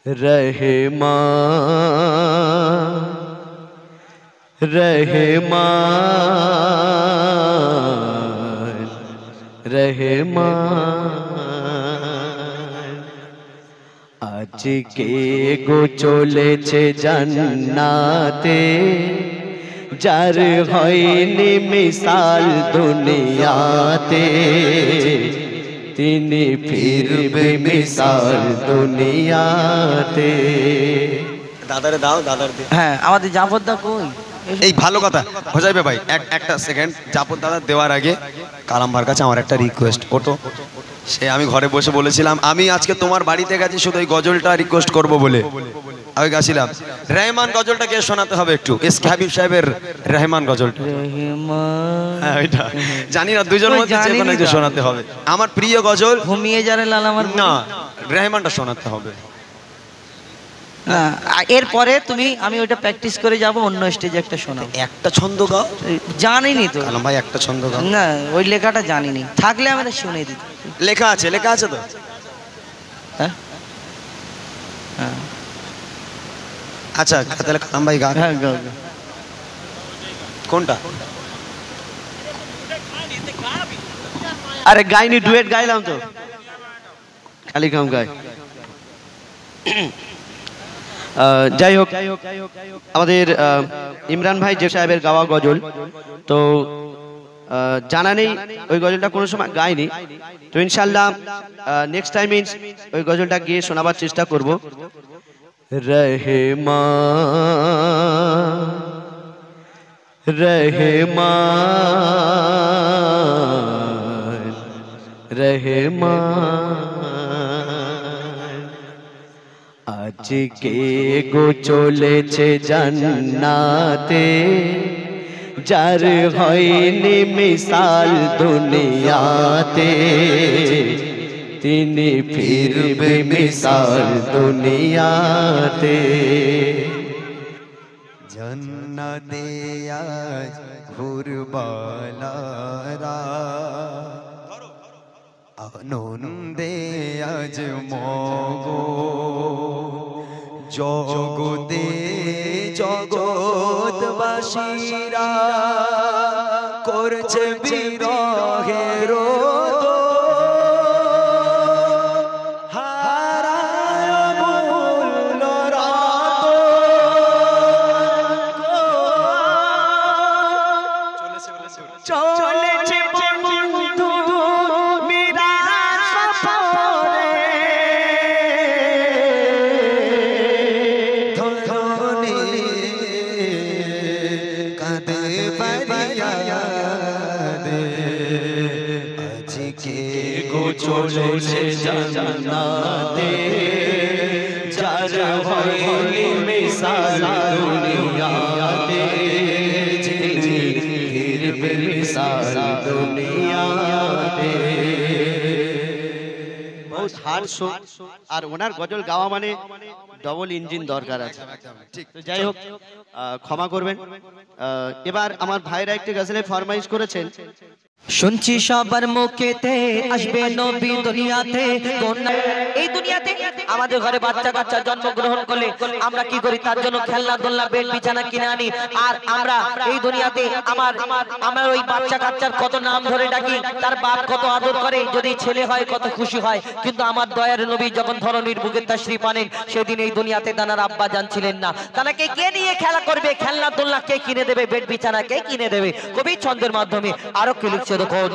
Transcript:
रहमान रहमान रहमान আজকে গো চলেছে জান্নাতে যার হয়নি মিসাল দুনিয়াতে তিনি ফিরবে মিসাল দুনিয়াতে। দাদারে দাও, দাদার দে। হ্যাঁ, আমাদের জাফর দা কই? এই ভালো কথা হোজাইবে ভাই, একটা সেকেন্ড। জাফর দাদা দেওয়ার আগে কালাম ভাইয়ের কাছে আমার একটা রিকোয়েস্ট। ওটো সে আমি ঘরে বসে বলেছিলাম আমি আজকে তোমার বাড়িতে গেছি শুধু এই গজলটা রিকোয়েস্ট করব বলে আমি গেছিলাম। রহমান গজলটা কে শোনাতে হবে একটু, এস কে হাবিব সাহেবের রহমান গজলটা। হ্যাঁ ওইটা জানি না, দুজনের মধ্যে যে কোনো একটা শোনাতে হবে। আমার প্রিয় গজল ঘুমিয়ে যারে লাল আমার না, রহমানটা শোনাতে হবে। না, এরপরে আমি ওটা প্র্যাকটিস করে যাব, অন্য স্টেজে একটা শোনাবো। একটা ছন্দ গাও। জানিনি তো কালাম ভাই, একটা ছন্দ গাও। না, ওই লেখাটা জানিনি, থাকলে আমরা শুনে দিই। লেখা আছে, লেখা আছে তো? হ্যাঁ হ্যাঁ আচ্ছা তাহলে কালাম ভাই গা। হ্যাঁ গা। কোনটা? আরে গাইনি, ডুয়েট গাইলাম তো, খালি কাম গাই। যাই হোক, আমাদের ইমরান ভাই যে সাহেবের গাওয়া গজল, তো জানা নেই ওই গজলটা কোনো সময় গাইনি, তো ইনশাল্লাহ নেক্সট টাইম ওই গজলটা গিয়ে শোনাবার চেষ্টা করব। রহমান রহমান রহমান আজকে গো চলেছে জান্নাতে যার হয়নি মিসাল দুনিয়াতে তিনি ফিরবে মিসাল দুনিয়াতে। জান্নাতে আজ ঘুরবালারা আনন্দে আজ মগো জগতে জগৎবাসীরা করছে বিরহের চলেছে বন্ধু মিরাজ সফরে ধনে কাঁদে ফরিয়াদে আজকে গো চলেছে জান্নাতে যার হয়নি মিসাল দুনিয়াতে ফিরবে মিসাল দুনিয়াতে। বহুত হার্ড সং, আর ওনার গজল গাওয়া মানে ডবল ইঞ্জিন দরকার আছে। তো যাই হোক, ক্ষমা করবেন। এবার আমার ভাইরা একটি গজলের ফরমাইশ করেছেন। শুনছি সবার মুখেতে আসবে নবী দুনিয়াতে। এই দুনিয়াতে আমাদের ঘরে বাচ্চা কাচ্চা জন্মগ্রহণ করলে আমরা কি করি? তার জন্য খেলনা দোলনা বেড বিছানা কিনে আনি। আর আমরা এই দুনিয়াতে আমার ওই বাচ্চা কাচ্চার কত নাম ধরে ডাকি, তার বাপ কত আদর করে, যদি ছেলে হয় কত খুশি হয়। কিন্তু আমার দয়ার নবী যখন ধরনীর বুকে তাশরীফ আনেন, সেদিন এই দুনিয়াতে তানার আব্বা জান ছিলেন না। তানাকে কে নিয়ে খেলা করবে? খেলনা দোলনা কে কিনে দেবে? বেড বিছানা কে কিনে দেবে? কবি ছন্দের মাধ্যমে আরো কি লিখছে দেখুন।